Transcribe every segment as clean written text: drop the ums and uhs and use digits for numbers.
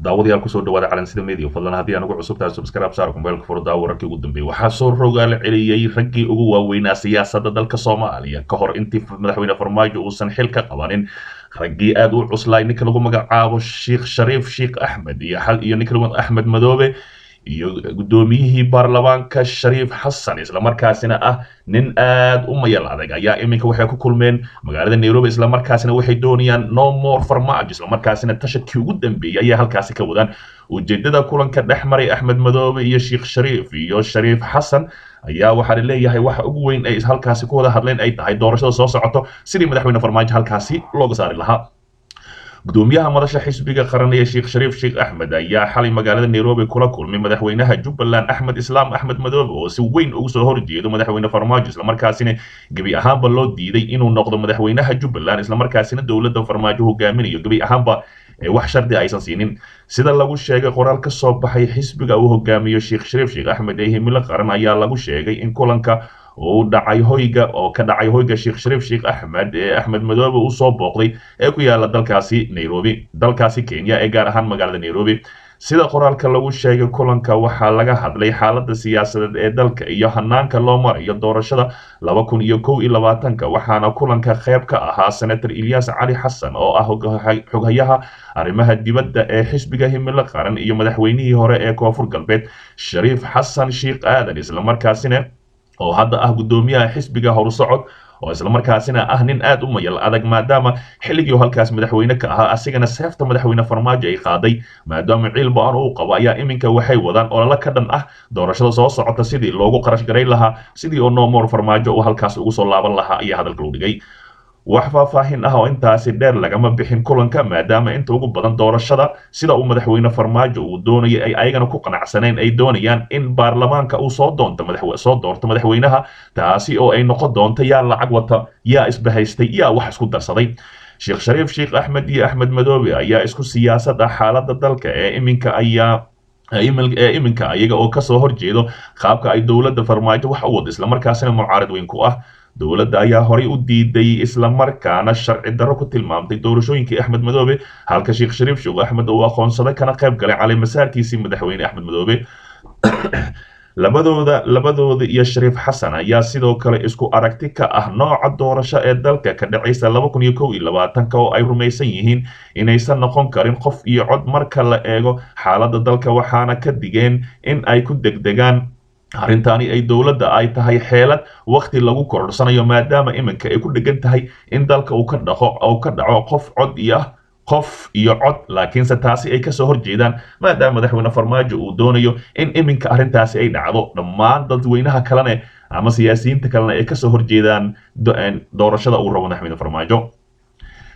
daawadayaal kusoo dhawaada calansida media fadlan haddii aan ugu cusub tahay subscribe saar kumbeelka furdaa wararkii ugu dambeeyay waxaa soo rogaal celiyay raggii ugu waaweynaa siyaasadda dalka Soomaaliya ka hor intii madaxweyne Farmaajo uusan xil ka qabanin raggii aad u cuslay ninka lagu magacaabo Sheekh Shariif Sheekh Axmed iyo ninka lagu Axmed Madoobe iyo gudoomiyihii baarlamaanka Shariif Xasan isla markaasina nin aad u mayal adag ayaa iminka waxay ku kulmeen magaalada Nairobi isla markaasina waxay doonayaan no more Farmaajo isla markaasina tashadkii ugu dambeeyay ayaa halkaasi ka wadaan ujeedada kulanka dhexmaray Axmed Madoobe iyo Sheekh Shariif iyo Shariif Xasan ayaa waxa leeyahay waxa ugu weyn ay halkaasi ku wada hadleen ay tahay doorashada soo socoto sidii madaxweyne Farmaajo halkaasi looga saari lahaa gudoomiyaha madasha xisbiga qaran ee Sheekh Shariif Sheekh Axmed ayaa xalay magaalada Nairobi kula kulmay madaxweynaha Jubbaland Axmed Islaam Axmed Madoobe oo si weyn ugu soo horjeedo madaxweyne Farmaajo isla markaasina gabi ahaanba loo diiday inuu noqdo madaxweynaha Jubbaland isla markaasina dawladda Farmaajo hogaaminayo gabi ahaanba wax shardi aysan siinin sida lagu sheegay qoraal ka soo baxay xisbiga uu hogaamiyo Sheekh Shariif Sheekh Axmed ee himilo qaran ayaa lagu sheegay in kulanka oo dhacay hoyga Sheekh Shariif Sheekh Axmed ee Axmed Madoobe uu soo booqday ee ku yaala dalkaasi Kenya ee gaar ahaan magaalada Nairobi sida qoraalka lagu sheegay kulanka waxaa laga hadlay xaaladda siyaasadeed ee dalka iyo hanaanka loo marayo doorashada 2021 waxaana kulanka qayb ka ahaa Senator Ilyas Ali Xasan oo ah xoghayaha arrimaha dibadda ee xisbiga himilo qaran iyo madaxweynihii hore ee Koonfur Galbeed Shariif Xasan Sheekh Aadan isla markaasina oo hadda gudoomiyaha xisbiga Horsocod oo isla markaasina nin aad u mayal adag maadaama xilligii halkaas madaxweyne ka ahaa asigana seefta madaxweyne Farmaajo ay qaaday maadaama ciilba aan uu qabo ayaa iminka waxay wadaan olole ka dhan doorashada soo socota sidii loogu qarash garay lahaa sidii oo no more Farmaajo uu halkaas ugu soo laaban lahaa ayaa hadalka loo dhigay wax faahfaahin oo intaasi dheer lagama bixin kulanka maadaama inta ugu badan doorashada sida uu madaxweyne Farmaajo uu doonayay ay ayagana ku qanacsaneen ay doonayaan in baarlamaanka uu soo doorto madaxweynaha taasi oo ay noqon doonto yaa lacag wata yaa isbahaystay yaa wax isku darsaday Sheekh Shariif Sheekh Axmed iyo Axmed Madoobe ayaa isku siyaasadda xaaladda dalka ee iminka ayaga oo ka soo horjeedo qaabka ay dawladda Farmaajo wax u wado isla markaasina mucaarad weyn ku dawladda ayaa horay u diiday isla markaana sharci darro ku tilmaamtay doorashooyinkii Axmed Madoobe halka Sheekh Shariif Sheekh Axmed uu aqoonsaday kana qayb galay cali masaarkiisii madaxweyne Axmed Madoobe labadooda iyo Shariif Xasan ayaa sidoo kale isku aragti ka nooca doorasho ee dalka ka dhacaysa 2021 oo ay rumaysan yihiin inaysan noqon karin qof iyo cod marka la eego xaaladda dalka waxaana ka digeen in ay ku degdegaan arintani ay dawladda ay tahay xeelad waqti lagu korodhsanayo maadaama iminka ay ku dhigan tahay in dalka uu ka dhaco qof iyo cod laakiinse taasi ay ka soo horjeedaan maadaama madaxweyne Farmaajo uu doonayo in iminka arintaasi ay dhacdo dhammaan dadweynaha kalena ama siyaasiyiinta kalena ay ka soo horjeedaan doorashada uu rabo madaxweyne Farmaajo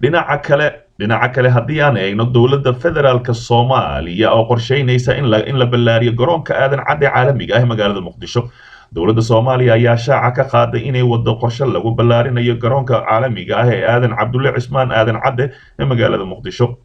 dhinaca kale haddii aan eegno dawladda federaalka Soomaaliya oo qorsheynaysa in la ballaariyo garoonka aadan cadde caalamiga magaalada Muqdisho dawladda Soomaaliya ayaa shaaca ka qaaday inay wado qorshe lagu ballaarinayo garoonka caalamiga ee aadan Cabdulle Cismaan aadan cadde ee magaalada Muqdisho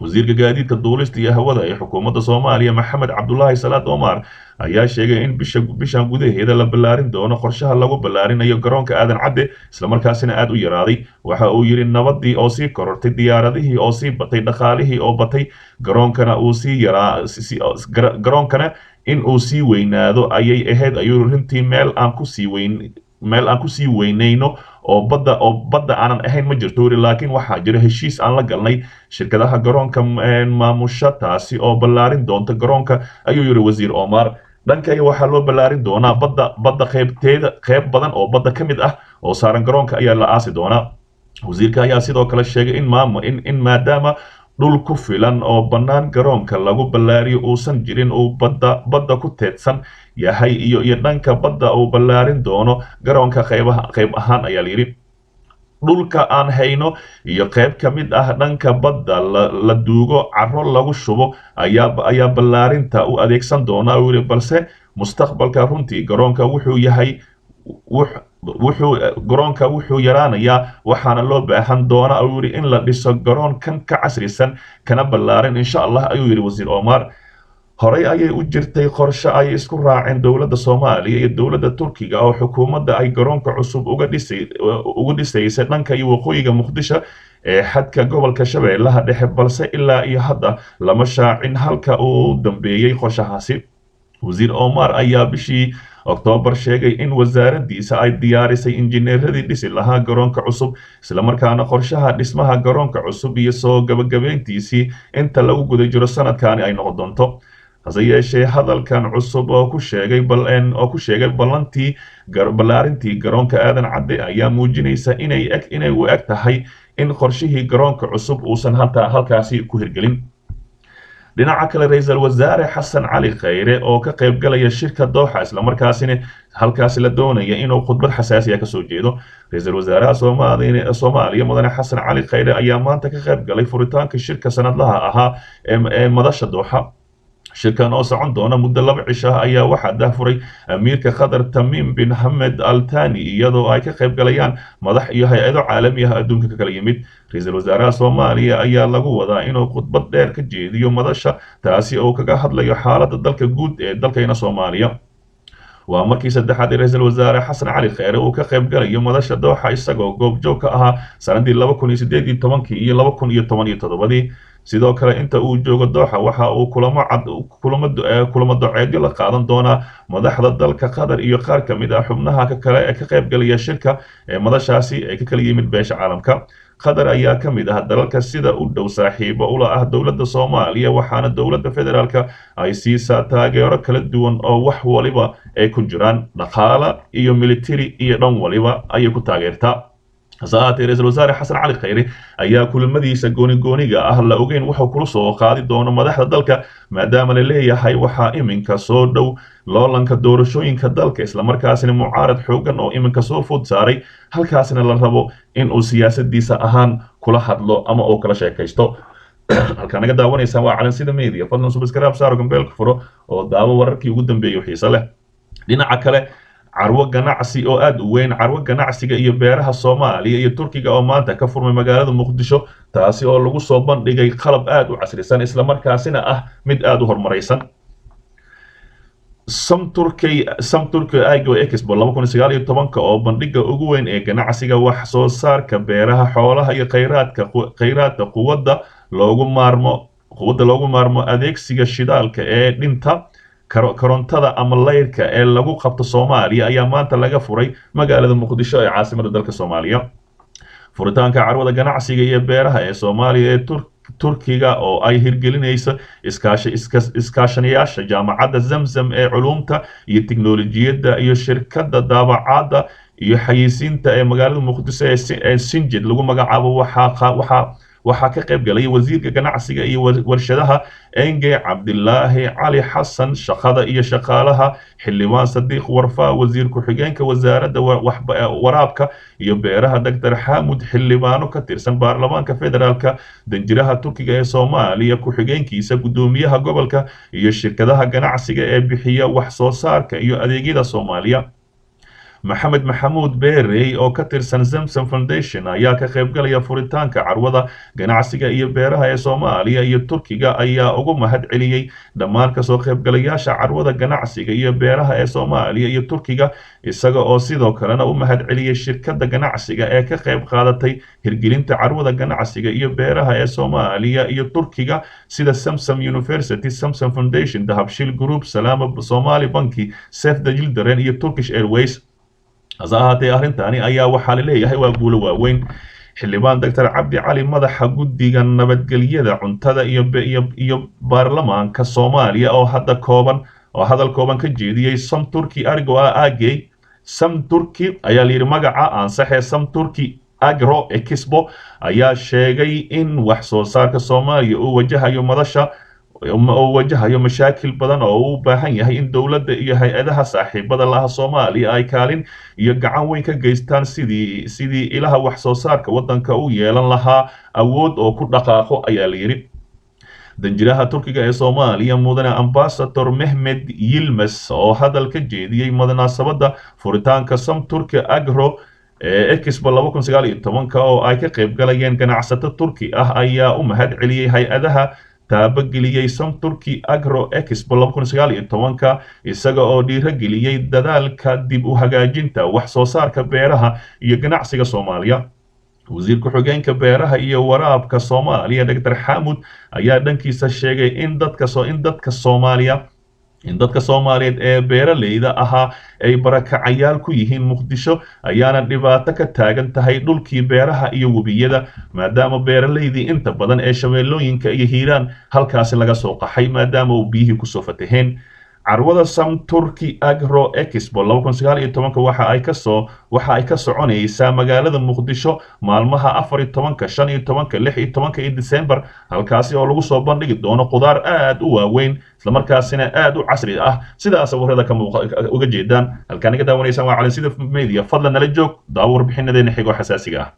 wasiirka gaadiidka duulista iyo hawada ee xukuumadda Soomaaliya Maxamed Cabdullaahi Salaad Omar ayaa sheegay in bishan gudaheeda la ballaarin doono qorshaha lagu ballaarinayo garoonka aadan cadde isla markaasina aad u yaraaday waxa uu yiri nabadii oo sii korortay diyaaradihii oo sii batay dhaqaalihii oo batay garoonkana in uu sii weynaado ayay ahayd ayuu runtii meel aan ku sii weynayno oo badda aanan ahayn ma jirto laakiin waxaa jira heshiis aan la galnay shirkadaha garoonka maamusha taasi oo ballaarin doonta garoonka ayuu yiri wasiir Omar dhankayga waxaa loo ballaarin doonaa badda qayb badan oo badda ka mid oo saaran garoonka ayaa la aasi doonaa wasiirka ayaa sidoo kale sheegay in maadaama dhul ku filan oo bannaan garoonka lagu ballaariyo uusan jirin uu badda ku teedsan yahay iyo dhanka badda uu ballaarin doono garoonka qayb ahaan ayaa layidhi dhulka aan hayno iyo qayb ka mid dhanka badda la duugo carro lagu shubo ayaa ballaarinta u adeegsan doona balse mustaqbalka runtii garoonka wuxuu yaraanayaa waxaana loo baahan doona ayuu yiri in la dhiso garoon kan ka casrisan kana ballaarin insha Allah ayuu yiri wasiir Omar horay ayay u jirtay qorshe ay isku raaceen dawladda Soomaaliya iyo dawladda Turkiga oo xukuumadda ay garoonka cusub uga dhisaysa dhanka iyo waqooyiga Muqdisho ee xadka gobolka Shabeellaha Dhexe balse ilaa iyo hadda lama shaacin halka uu dambeeyay qorshahaasi. wasiir Omar ayaa bishii Oktoobar sheegay in wasaaraddiisa ay diyaarisay injineeradii dhisi lahaa garoonka cusub isla markaana qorshaha dhismaha garoonka cusub iyo soo gabagabeyntiisii inta lagu guda jiro sanadkaani ay noqon doonto. hase yeeshee hadalkan cusub oo ku sheegay ballaarintii garoonka aadan cadde ayaa muujinaysa inay u eg tahay in qorshihii garoonka cusub uusan halkaasi ku hirgelin. dhinaca kale ra'iisul wasaare xasan cali khayre oo ka qayb galaya shirka Dooxa isla markaasina halkaasi la doonaya inuu khudbad xasaasi ah ka soo jeedo. ra'iisul wasaaraha Soomaaliya mudane xasan cali khayre ayaa maanta ka qayb galay furitaanka shirka sanadlaha ahaa ee madasha Dooxa. shirkan oo socon doona muddo 2 cisho ayaa waxaa daahfuray amiirka Qatar Tamim bin Hamad Al Thani iyadoo ay ka qayb galayaan madax iyo hay'ado caalami ah adduunka ka kala yimid. ra'iisul wasaaraha Soomaaliya ayaa lagu wadaa inuu khudbad dheer ka jeediyo madasha taasi oo kaga hadlayo xaaladda dalka guud ee dalkeena Soomaaliya. waa markii saddexaad ee ra'iisul wasaare xasan cali khayre uu ka qayb galayo madasha Dooxa isagoo goobjoog ka ahaa sanadii 2018 iyo 2017. sidoo kale inta uu joogo Dooxa waxa uu kulamo doceedyo la qaadan doonaa madaxda dalka Qatar iyo qaar ka mid ah xubnaha kale ee ka qayb galaya shirka ee madashaasi ay ka kala yimid beesha caalamka. Qatar ayaa ka mid ah dalalka sida u dhow saaxiibo ula ah dowladda Soomaaliya waxaana dowladda federaalka ay siisaa taageero kala duwan oo wax waliba ay ku jiraan dhaqaale iyo military iyo dhan waliba ayay ku taageertaa. hasaatee ra'iisul wasaare xasan cali khayre ayaa kulamadiisa gooniga ah la ogeyn wuxuu kula soo qaadi doono madaxda dalka maadaama la leeyahay waxaa iminka soo dhow loolanka doorashooyinka dalka isla markaasina mucaarad xoogan oo iminka soo food saaray halkaasina la rabo in uu siyaasadiisa ahaan kula hadlo ama uu kala sheekaysto. halkaa naga daawanaysaan waa Calansida Media fadlan subscribe saaro gambeelka furo oo daawo wararkii ugu dambeeyay xiiso leh. dhinaca kale carwo ganacsi oo aad u weyn carwo ganacsiga iyo beeraha Soomaaliya iyo Turkiga oo maanta ka furmay magaalada Muqdisho taasi oo lagu soo bandhigay qalab aad u casrisan isla markaasina ah mid aad u horumaraysan. Samturkey Agro Expo 2019 oo bandhiga ugu weyn ee ganacsiga wax soo saarka beeraha xoolaha iyo kheyraadka quwadda loogu maarmo adeegsiga shidaalka ee dhinta korontada ama leyrka ee lagu qabto Soomaaliya ayaa maanta laga furay magaalada Muqdisho ee caasimadda dalka Soomaaliya. furitaanka carwada ganacsiga iyo beeraha ee Soomaaliya ee Turkiga oo ay hirgelinayso iskaashanayaasha jaamacadda Zamzam ee culumta iyo tiknoolajiyadda iyo shirkadda daabacadda iyo xayeysiinta ee magaalada Muqdisho ee Sinjid lagu magacaabo waxaa ka qayb galay wasiirka ganacsiga iyo warshadaha Enge Cabdilaahi Cali Xasan shaqada iyo shaqaalaha xildhibaan Sadiq Warfa wasiir ku-xigeenka wasaaradda waraabka iyo beeraha Dr. Xamud xildhibaano ka tirsan baarlamaanka federaalka danjiraha Turkiga ee Soomaaliya ku-xigeenkiisa gudoomiyaha gobolka iyo shirkadaha ganacsiga ee bixiya wax soo saarka iyo adeegyada Soomaaliya. Maxamed Maxamuud Beerey oo ka tirsan Zamzam Foundation ayaa ka qayb galaya furitaanka carwada ganacsiga iyo beeraha ee Soomaaliya iyo Turkiga ayaa ugu mahad celiyay dhammaan ka soo qaybgalayaasha carwada ganacsiga iyo beeraha ee Soomaaliya iyo Turkiga isaga oo sidoo kalena u mahad celiyay shirkadda ganacsiga ee ka qayb qaadatay hirgelinta carwada ganacsiga iyo beeraha ee Soomaaliya iyo Turkiga sida Samsung University, Samsung Foundation, Dahabshiil Group, Salaama Somali Banki, Save the Children iyo Turkish Airways. hase ahaatee arrintani ayaa waxaa la leeyahay waa guulo waaweyn. xildhibaan Dr. Cabdi Cali madaxa guddiga nabadgelyada cuntada iyo baarlamaanka Soomaaliya oo hadal kooban ka jeediyay Samturkey ayaa la yiri magaca ansaxee Samturkey Agro Expo ayaa sheegay in wax soo saarka Soomaaliya uu wajahayo mashaakil badan oo u baahan yahay in dowladda iyo hay'adaha saaxiibada laha Soomaaliya ay kaalin iyo gacan weyn ka geystaan sidii ilaha wax soo saarka waddanka u yeelan lahaa awood oo ku dhaqaaqo ayaa la yiri. danjiraha Turkiga ee Soomaaliya mudane Ambassador Mehmet Yilmaz oo hadal ka jeediyay munaasabadda furitaanka Samturkey Agro Expo 2019 oo ay ka qayb galayeen ganacsato Turki ah ayaa u mahad celiyay hay'adaha taabageliyay Samturkey Agro Expo 2019 isaga oo dhiirigeliyay dadaalka dib u hagaajinta wax soo saarka beeraha iyo ganacsiga Soomaaliya. wasiir ku-xigeenka beeraha iyo waraabka Soomaaliya Dr. Xamud ayaa dhankiisa sheegay in dadka Soomaaliyeed ee beeraleyda ahaa ay barakacayaal ku yihiin Muqdisho ayaana dhibaato ka taagan tahay dhulkii beeraha iyo webiyada maadaama beeraleydii inta badan ee shabeellooyinka iyo hiiraan halkaasi laga soo qaxay maadaama uu biyihii kusoo fataheen carwada Sam Turkey Agro Expo 2019 waxa ay ka soconaysaa magaalada Muqdisho maalmaha 14, 15, 16 iyo December halkaasi oo lagu soo bandhigi doono qudaar aad u waaweyn isla markaasina aad u casri ah sidaas warada ka uga jeedaan halkaan iga daawanaysaan waa Calansida Media fadlan nala joog daawar bixinadeena xigo xasaasiga ah